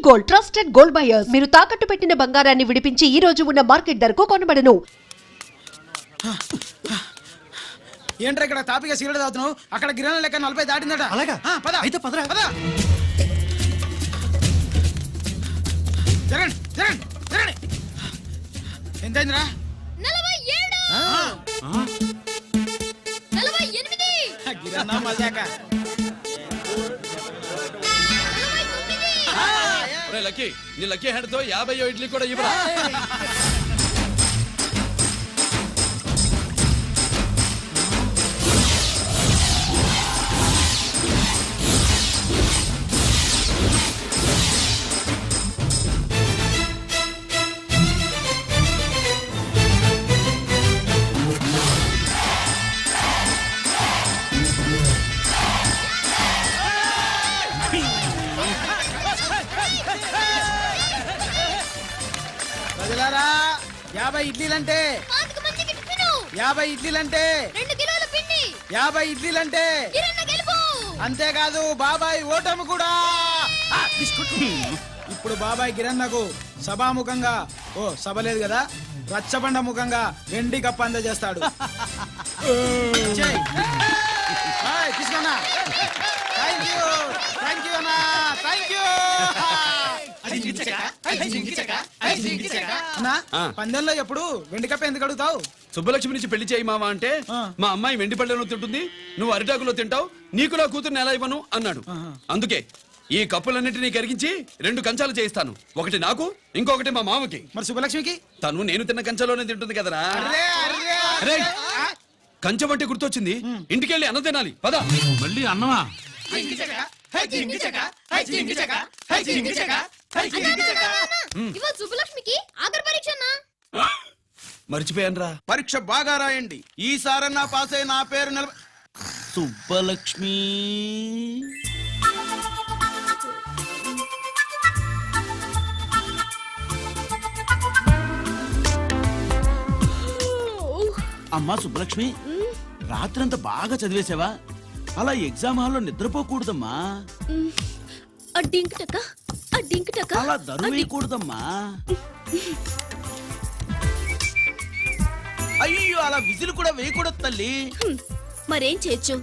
Gold, trusted gold buyers. మీరు తాకట్టు పెట్టిన బంగారాన్ని విడిపించి ఈ రోజు ఉన్న మార్కెట్ ధరకు కొనబడను. ఏంట్రా ఇక్కడ తాపిగా సిగరెట్ తాగుతున్నావు? అక్కడ గిరణం లెక్క 40 దాటిందట. అలాగా? పద అయితే పదరా. పద. జరగండి జరగండి జరగండి. ఎంతైందిరా? 47 గిరణా మజాక. లక్కీ నీ లక్కీ హ్యాండ్ తో 50 ఇడ్లీ కూడా ఇవ్వరా? ప్రజలారా 50 ఇడ్లీలంటే 50 ఇడ్లీలంటే 2 కిలోల పిండి 50 ఇడ్లీలంటే కిరణ్ గెలుపు. అంతేకాదు బాబాయ్ ఓటమి కూడా. ఇప్పుడు బాబాయ్ గిరన్నకు సభాముఖంగా సభ లేదు కదా, రచ్చబండ ముఖంగా వెండి కప్ప అందజేస్తాడు. తీసుకున్నా. థ్యాంక్ యూ అన్నా, థ్యాంక్ యూ. పందెంలో ఎప్పుడు వెండి కప్ప ఎందుకు అడుగుతావు? సుబ్బలక్ష్మి నుంచి పెళ్లి చేయి మావా అంటే మా అమ్మాయి వెండి పళ్ళెలో తింటుంది, నువ్వు అరిటాకులో తింటావు, నీకు నా కూతుర్ని ఎలా ఇవ్వను అన్నాడు. అందుకే ఈ కప్పులన్నింటినీ కరిగించి 2 కంచాలు చేయిస్తాను. ఒకటి నాకు, ఇంకొకటి మా మామకి. మరి సుబ్బలక్ష్మికి? తను నేను తిన్న కంచంలోనే తింటుంది కదరా. కంచం అంటే గుర్తొచ్చింది, ఇంటికెళ్ళి అన్నం తినాలి. పద. మళ్ళీ అన్నమా? ఇవాళ సుబ్బలక్ష్మికి ఆఖరి పరీక్ష అన్నా. మర్చిపోయానురా. పరీక్ష బాగా రాయండి, ఈసారన్నా పాస్ అయి నా పేరు సుబ్బలక్ష్మి. అమ్మా సుబ్బలక్ష్మి, రాత్రంతా బాగా చదివేశావా? అలా ఎగ్జామ్ హాల్లో నిద్రపోకూడదమ్మా. అలా దరువేయకూడదమ్మా. అయ్యో, అలా విజిల్ కూడా వేయకూడదు తల్లి. మరేం చేయొచ్చు?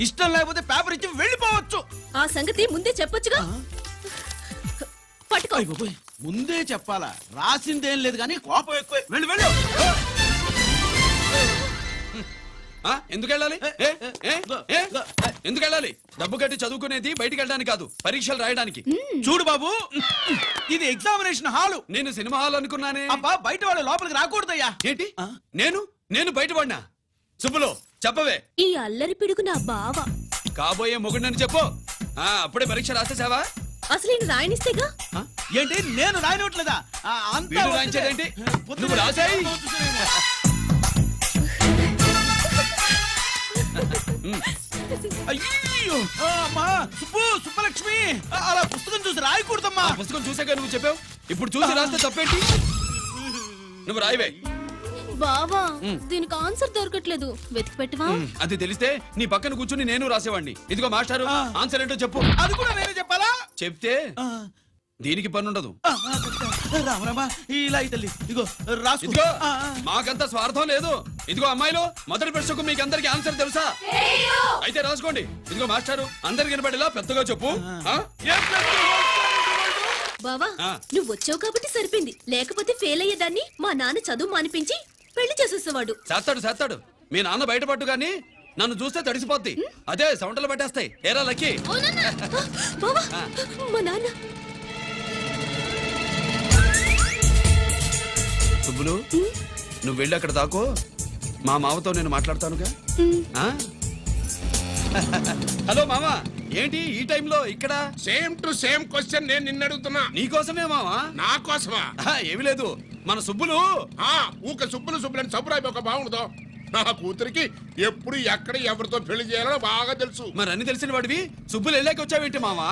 ఇష్టం లేకపోతే పేపర్ ఇచ్చి వెళ్ళిపోవచ్చు. ఆ సంగతి ముందే చెప్పొచ్చుగా. పట్టుకో. అయ్యో, ముందే చెప్పాలా? రాసిందేం లేదు కానీ కోపం ఎక్కువ. వెళ్ళు వెళ్ళు. ఎందుకు వెళ్ళాలి? ఎందుకు వెళ్ళాలి? డబ్బు కట్టి చదువుకునేది బయటికి వెళ్ళడానికి కాదు, పరీక్షలు రాయడానికి. చూడు బాబు, ఇది ఎగ్జామినేషన్ హాలు. నేను సినిమా హాల్ అనుకున్నానే. అబ్బా, బయట వాళ్ళు లోపలికి రాకూడదయ్యా. ఏంటి? నేను బయటపడినా? సుబ్బులో చెప్పవే. ఈ అల్లరి పిడుగు నా బావ. కాబోయే మొగుడని చెప్పు. అప్పుడే పరీక్ష రాసేసావా? అసలు ఈయన రాయనిస్తేగా. ఏంటి, నేను రాయనట్లేదా? వీడు రాయించేదేంటి? నువ్వు రాసాయి. అయ్యో అమ్మా, సుబ్బలక్ష్మి, అలా పుస్తకం చూసి రాయకూడదమ్మా. పుస్తకం చూసాక నువ్వు చెప్పావు, ఇప్పుడు చూసి రాస్తే తప్పేంటి? నువ్వు రాయవే. బావా, దీనికి ఆన్సర్ దొరకట్లేదు, వెతికి పెట్టవా? అది తెలిస్తే నీ పక్కన కూర్చుని నేను రాసేవాడిని. ఇదిగో మాస్టారు, ఆన్సర్ ఏంటో చెప్పు. అది కూడా నేనే చెప్పాలా? చెప్తే దీనికి పనుండదు. రామరామా, ఇలా తల్లి, ఇదిగో రాసుకో. ఇదిగో, మాకంత స్వార్థం లేదు. ఇదిగో అమ్మాయిలు, మొదటి ప్రశ్నకు మీకు అందరికి ఆన్సర్ తెలుసా? అయితే రాసుకోండి. ఇదిగో మాస్టారు, అందరికి వినపడేలా పెద్దగా చెప్పు. బావా, నువ్వు వచ్చావు కాబట్టి సరిపోయింది, లేకపోతే ఫెయిల్ అయ్యేదాన్ని. మా నాన్న చదువు మానిపించి పెళ్లి చేసేసేవాడు. చేస్తాడు. మీ నాన్న బయటపడ్డు గాని నన్ను చూస్తే తడిసిపోద్ది. అదే సౌంటలు పట్టేస్తాయి. ఏరా లక్కీ. బావా, మా నాన్న. సుబ్బులు, నువ్వు వెళ్ళి అక్కడ దాకో, మా మామతో నేను మాట్లాడతానుగా. హలో మామా, ఏంటి ఈ టైంలో ఇక్కడ? సేమ్ టు సేమ్ క్వశ్చన్ నేను నిన్ను అడుగుతున్నా. నీకోసమే మామా. నా కోసమా? ఏమి లేదు, మన సుబ్బులు ఊక సుబ్బులని సబ్బురాయి ఒక బాగుండదు. నా కూతురికి ఎప్పుడు ఎక్కడ ఎవరితో పెళ్లి చేయాలో బాగా తెలుసు. మరి అన్ని తెలిసిన వాడివి సుబ్బులు వెళ్ళాక వచ్చావేంటి మామా?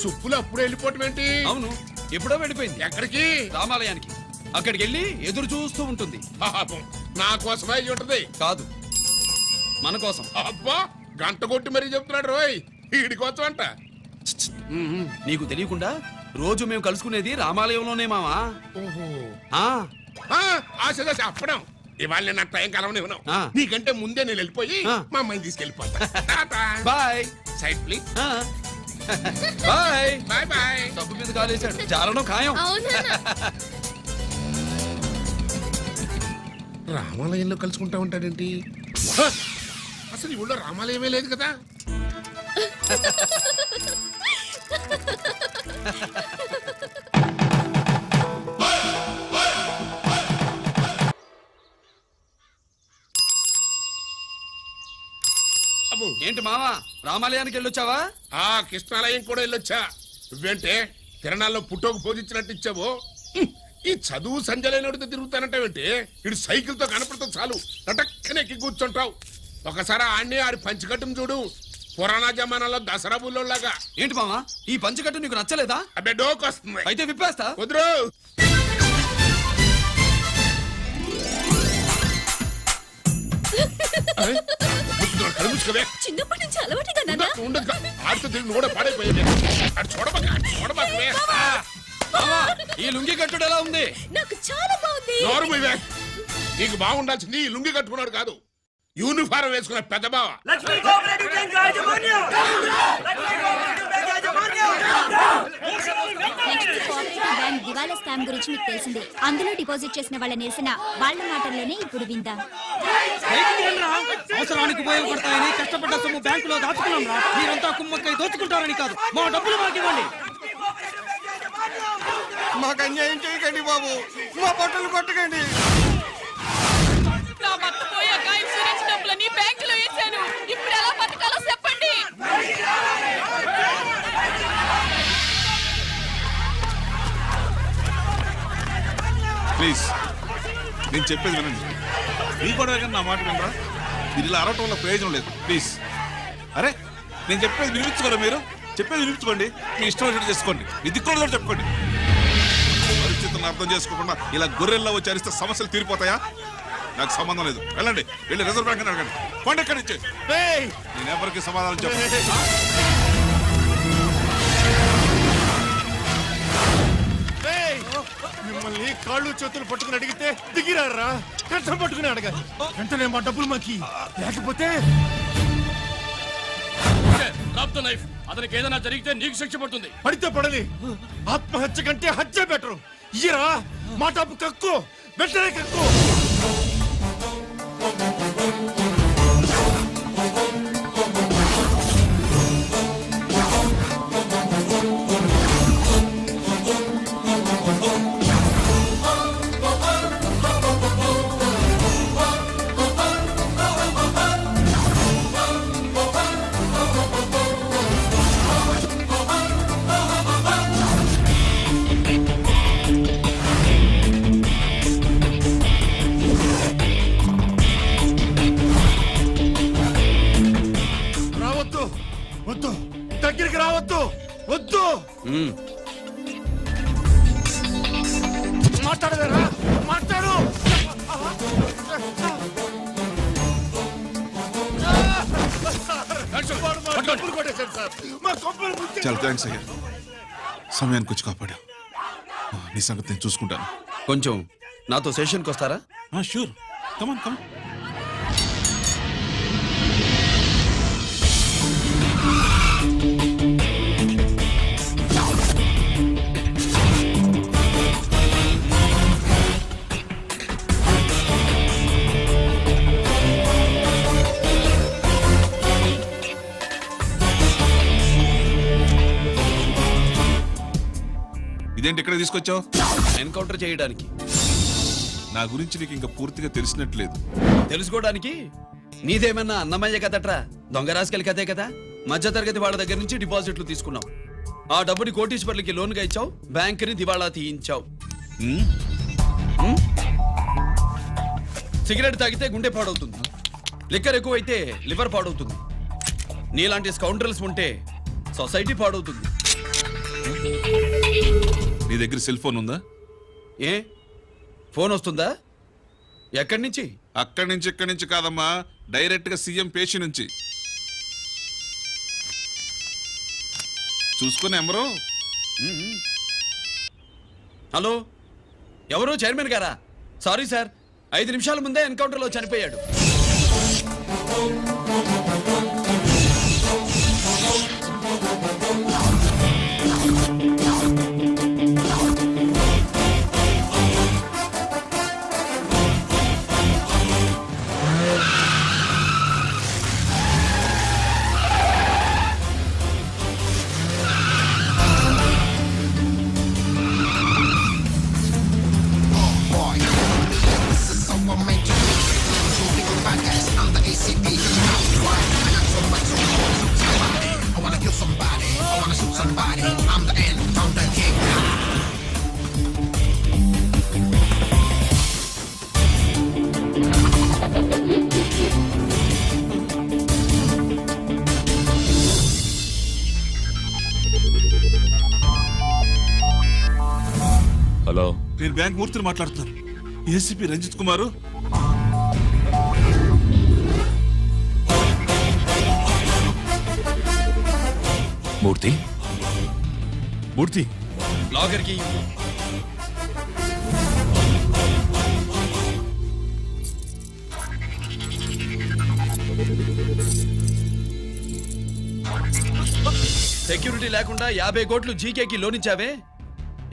సుబ్బులు అప్పుడు వెళ్ళిపోవటం ఏంటి? అవును, ఎప్పుడో వెళ్ళిపోయింది. ఎక్కడికి? రామాలయానికి. అక్కడికి వెళ్ళి ఎదురు చూస్తూ ఉంటుంది. పాపం, నా కోసమే అయి ఉంటది. కాదు, మన కోసం. అబ్బా, గంట కొట్టి మరీ చెప్తున్నాడు రోయ్, వీడి కోసం అంట. నీకు తెలియకుండా రోజు మేము కలుసుకునేది రామాలయంలోనే మావా. ఓహో ఆ, ఆశ అప్పడం ఇవాళ నేను నాకు టైం కలవని ఉన్నావు ఆ. నీకంటే ముందే నేను వెళ్ళిపోయి ఆ. మా అమ్మాయిని తీసుకెళ్ళిపోతా బాయ్. సైడ్ ప్లీజ్ ఆ. బాయ్. బాయ్ బాయ్ డబ్బు మీద కాలేశాడు, జారడం ఖాయం. అవునా రామాలయంలో కలుసుకుంటా ఉంటాడేంటి హ! అసలు ఈ ఊళ్ళో రామాలయమే లేదు కదా అబ్బో ఏంటి మావా, రామాలయానికి వెళ్ళొచ్చావా? ఆ కృష్ణాలయం కూడా వెళ్ళొచ్చా నువ్వేంటే తిరణాల్లో పుట్టోకు పూజించినట్టు ఇచ్చావు హ్మ్. ఈ చదువు సంజలైనడితో తిరుగుతానంటావేంటి ఇడు సైకిల్ తో కనపడతా చాలు నటక్కనే ఎక్కి కూర్చుంటావు ఒకసారి ఆడిని ఆడి పంచికట్టును చూడు పురాణ జమానాలో దసరా బుల్లోలాగా ఏంటి మావా, ఈ పంచకట్టు నీకు నచ్చలేదా? అబ్బే డోకు వస్తుంది అయితే విప్పేస్తా. కుదురు కలుముచ్చుకోవే చిన్నప్పటి నుంచి అలవాటుగా నాన్న ఉండదు ఆడితో తిరిగి కూడా పాడైపోయింది అటు చూడబాకవే మావా, ఈ లుంగి కట్టుడు ఎలా ఉంది? నాకు చాలా బాగుంది నోరు మూయవే. నీకు బాగుండాల్సింది ఈ లుంగి కట్టుకున్నాడు కాదు యూనిఫారం వేసుకున్న పెద్ద బావ నెక్స్ట్ కోఆపరేటివ్ బ్యాంక్ దివాలా స్కామ్ గురించి మీకు తెలిసిందే. అందులో డిపాజిట్ చేసిన వాళ్ళ నిరసన వాళ్ళ మాటల్లోనే ఇప్పుడు విందాం. అవసరానికి ఉపయోగపడతాయని కష్టపడ్డ సొమ్ము బ్యాంకులో దాచుకున్నాం రా. మీరంతా కుమ్మక్కై దోచుకుంటారని కాదు, మా డబ్బులు మాకు ఇవ్వండి. మాకు అన్యాయం చేయకండి బాబు, మా బట్టలు కొట్టకండి. నా భర్త పోయాక ఇన్సూరెన్స్ డబ్బులని బ్యాంకులో వేశాను. ఇప్పుడు ఎలా బతకాలో చెప్పండి. ప్లీజ్ నేను చెప్పేది వినండి. మీ కూడా నా మాట వినరా? మీరు ఇలా అరవటం వల్ల ప్రయోజనం లేదు. ప్లీజ్ అరే నేను చెప్పేది వినిపించుకోరా? మీరు చెప్పేది వినిపించుకోండి, మీ ఇష్టం వచ్చినట్టు చేసుకోండి, మీ దిక్కులో చెప్పుకోండి. పరిస్థితులను అర్థం చేసుకోకుండా ఇలా గొర్రెల్లో వచ్చి అరిస్తే సమస్యలు తీరిపోతాయా? నాకు సంబంధం లేదు, వెళ్ళండి. వెళ్ళి రిజర్వ్ బ్యాంక్ అని అడగండి. కొండ ఎక్కడి నుంచి నేను ఎవరికి సమాధానం చెప్పను. మిమ్మల్ని కాళ్ళు చేతులు పట్టుకుని అడిగితే దిగిరారా? కష్టం పట్టుకుని అడగాలి. వెంటనే మా డబ్బులు మాకి, లేకపోతే అతనికి ఏదైనా జరిగితే నీకు శిక్ష పడుతుంది. పడితే పడని, ఆత్మహత్య కంటే హత్య బెటరు. ఇయ్యరా మా డబ్బు కక్కు, వెంటనే కక్కు. వద్దు, దగ్గరికి రావద్దు, వద్దు. మాట్లాడవేరా? మాట్లాడు. డబ్బులు కొట్టేశాడు సార్, మా కొబ్బరి ముచ్చి. చాలా థ్యాంక్స్ అయ్యా, సమయానికి వచ్చి కాపాడా. నీ సంగతి నేను చూసుకుంటాను. కొంచెం నాతో సెషన్కి వస్తారా? షూర్, కమాన్ కమాన్. ఇదేంటి ఇక్కడ తీసుకొచ్చావు? ఎన్కౌంటర్ చేయడానికి. నా గురించి నీకు ఇంకా పూర్తిగా తెలిసినట్లేదు. తెలుసుకోవడానికి నీదేమన్నా అన్నమయ్య కదట్రా, దొంగ రాసుకెళ్ళి కదే కదా. మధ్య తరగతి వాళ్ళ దగ్గర నుంచి డిపాజిట్లు తీసుకున్నావు. ఆ డబ్బుని కోటీశ్వర్లకి లోన్గా ఇచ్చావు, బ్యాంకుని దివాళా తీయించావు. సిగరెట్ తాగితే గుండె పాడవుతుంది, లిక్కర్ ఎక్కువైతే లివర్ పాడవుతుంది. నీలాంటి స్కౌండ్రల్స్ ఉంటే సొసైటీ పాడవుతుంది. నీ దగ్గర సెల్ ఫోన్ ఉందా? ఏ ఫోన్ వస్తుందా? ఎక్కడి నుంచి? అక్కడి నుంచి ఇక్కడి నుంచి కాదమ్మా, డైరెక్ట్ గా సీఎం పేషి నుంచి. చూసుకుని నెంబరు హలో, ఎవరు? చైర్మన్ గారా? సారీ సార్, 5 నిమిషాల ముందే ఎన్కౌంటర్లో చనిపోయాడు. హలో, నేను బ్యాంక్ మూర్తిని మాట్లాడుతున్నాను. ఏసీపీ రంజిత్ కుమారు. మూర్తి, మూర్తి, లాగర్కి సెక్యూరిటీ లేకుండా 50 కోట్లు జీకేకి లోన్ ఇచ్చావే,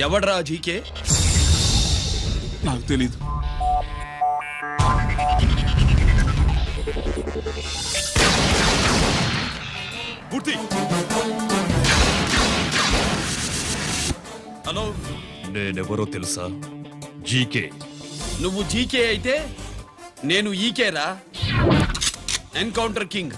ఎవడ్రా జీకే? నాకు తెలీదు. మూర్తి. హలో, నేనెవరో తెలుసా? జీకే. నువ్వు జీకే అయితే నేను ఈకేరా, ఎన్కౌంటర్ కింగ్.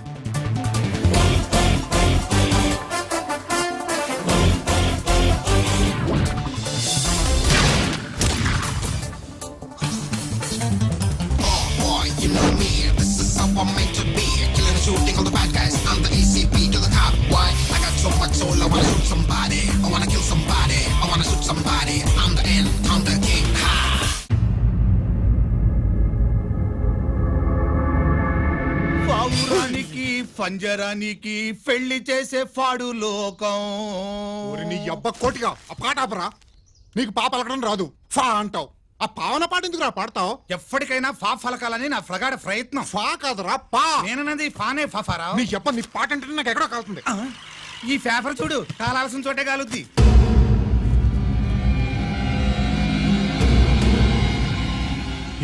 పావురానికి పంజరానికి పెళ్లి చేసే ఫాడు లోకం. నీ అబ్బ కోటిగా ఆ పాట ఆపరా. నీకు పా పలకడం రాదు, ఫా అంటావు. ఆ పావన పాట ఎందుకు రా పాడతావు? ఎప్పటికైనా ఫా ఫలకాలని నా ప్రగాఢ ప్రయత్నం. ఫా కాదురా పా. నేనన్నది ఫానే ఫాఫారా. నీ అబ్బ నీ పాట అంటే నాకు ఎక్కడో కాలుతుంది. ఈ పేపర్ చూడు, కాలాల్సిన చోటే కాలుద్ది.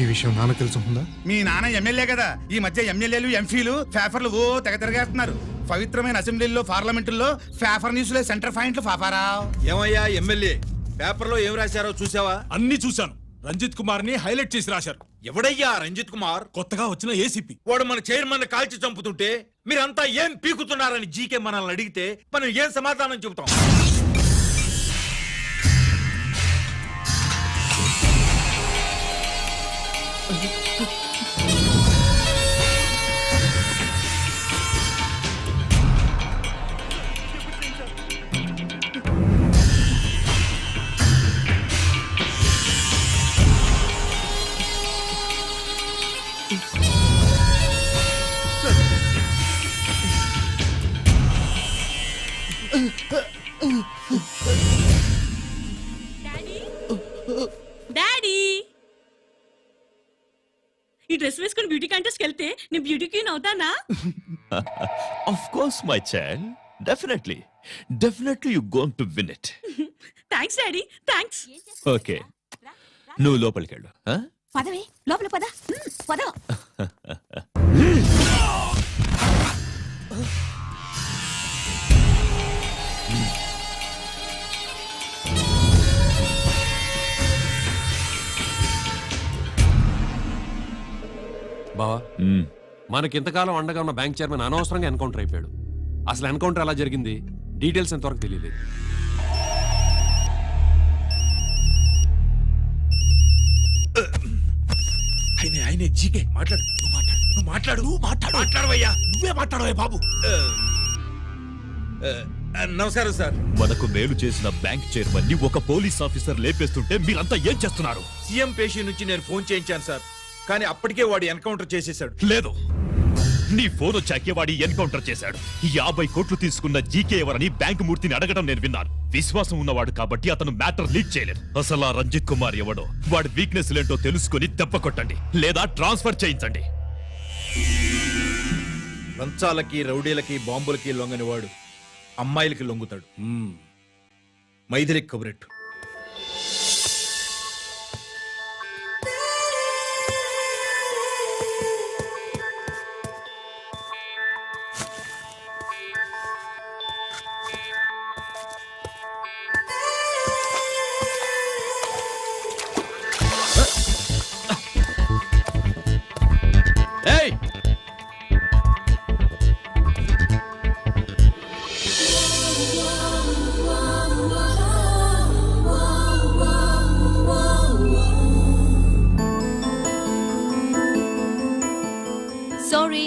ఈ విషయం నాన్న తెలుసుకుందా? మీ నాన్న ఎమ్మెల్యే కదా, ఈ మధ్య ఎమ్మెల్యేలు ఎంపీలు పేపర్లు ఓ తెగ తిరగేస్తున్నారు. పవిత్రమైన అసెంబ్లీల్లో పార్లమెంటుల్లో పేపర్ న్యూస్ లో సెంటర్ పాయింట్లు ఫాఫారా. ఏమయ్యా ఎమ్మెల్యే, పేపర్లో ఏం రాశారో చూసావా? అన్ని చూశాను. రంజిత్ కుమార్ ని హైలైట్ చేసి రాశారు. ఎవడయ్యా రంజిత్ కుమార్? కొత్తగా వచ్చిన ఏసీపీ. వాడు మన చైర్మన్ కాల్చి చంపుతుంటే మీరంతా ఏం పీకుతున్నారని జీకే మనల్ని అడిగితే మనం ఏం సమాధానం చెబుతాం? డాడీ, ఈ డ్రెస్ వేసుకుని బ్యూటీ కాంటెస్ట్ వెళ్తే నేను బ్యూటీ క్వీన్ అవుతానా? Of course my child, definitely you going to win it. Thanks daddy, thanks. Okay, నువ్వు లోపలికెళ్ళు. పదవే లోపల పద. పద. బావా, మనకి ఇంతకాలం అండగా ఉన్న బ్యాంక్ చైర్మన్ అనవసరంగా ఎన్కౌంటర్ అయిపోయాడు. అసలు ఎన్కౌంటర్ ఎలా జరిగింది, డీటెయిల్స్ ఎంతవరకు తెలియలేదు. ఆయనే జీకే. మాట్లాడు, మాట్లాడవయ్యా. నువ్వే మాట్లాడవే బాబు. నమస్కారం సార్. మనకు మేలు చేసిన బ్యాంక్ చైర్మన్ ని ఒక పోలీస్ ఆఫీసర్ లేపేస్తుంటే మీరంతా ఏం చేస్తున్నారు? సీఎం పేషి నుంచి నేను ఫోన్ చేయించాను సార్, కానీ అప్పటికే వాడు ఎన్కౌంటర్ చేసేశాడు. లేదు, నీ ఫోన్ వచ్చాకే వాడి ఎన్కౌంటర్ చేశాడు. 50 కోట్లు తీసుకున్న జీకే ఎవరని బ్యాంకు మూర్తిని అడగడం నేను విన్నాను. విశ్వాసం ఉన్నవాడు కాబట్టి అతను మ్యాటర్ లీక్ చేయలేదు. అసలు ఆ రంజిత్ కుమార్ ఎవడో, వాడి వీక్నెస్ ఏంటో తెలుసుకుని దెబ్బ కొట్టండి, లేదా ట్రాన్స్ఫర్ చేయించండి. లంచాలకి రౌడీలకి బాంబులకి లొంగని వాడు అమ్మాయిలకి లొంగుతాడు. మైథిలికి కబురెట్టు. ఏయ్ sorry.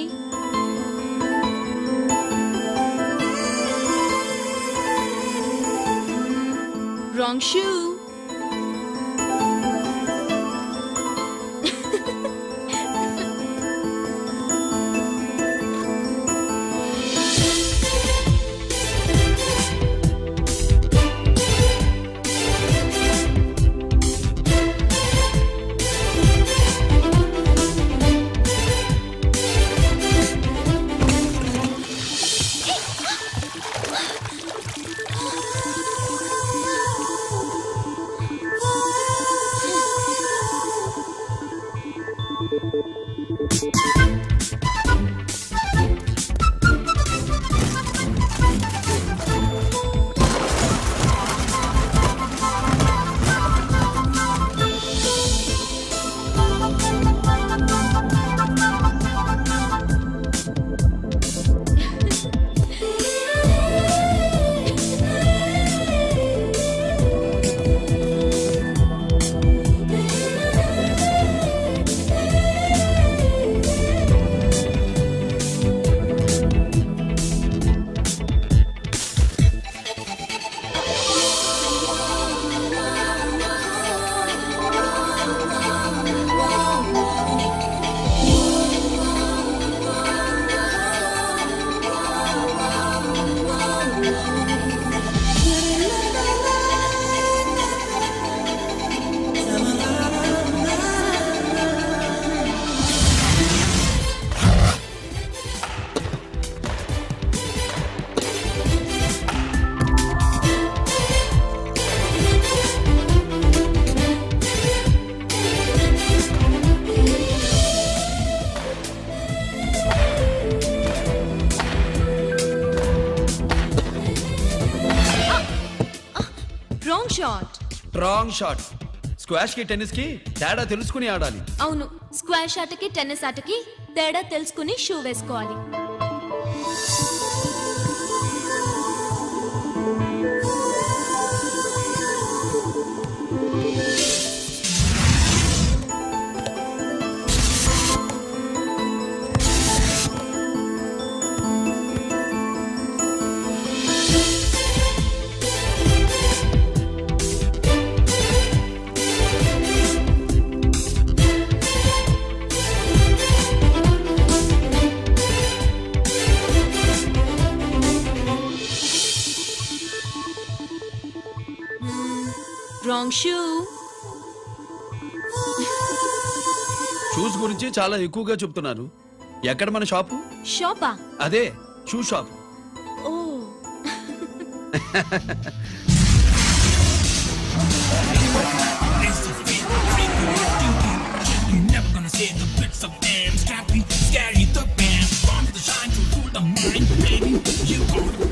Wrong shoe. Wrong shot. Wrong shot. Squash కి టెన్నిస్ కి తేడా తెలుసుకుని ఆడాలి. అవును, స్క్వాష్ ఆటకి టెన్నిస్ ఆటకి తేడా తెలుసుకుని షూ వేసుకోవాలి. Wrong shoe. షూస్ గురించి చాలా ఎక్కువగా చెప్తున్నారు. ఎక్కడ మన షాపు? షాపా? అదే shoe shop. Oh. Never gonna say the bits of them. Scrappy, scary, the band. From the shine to the mind, baby. You gon'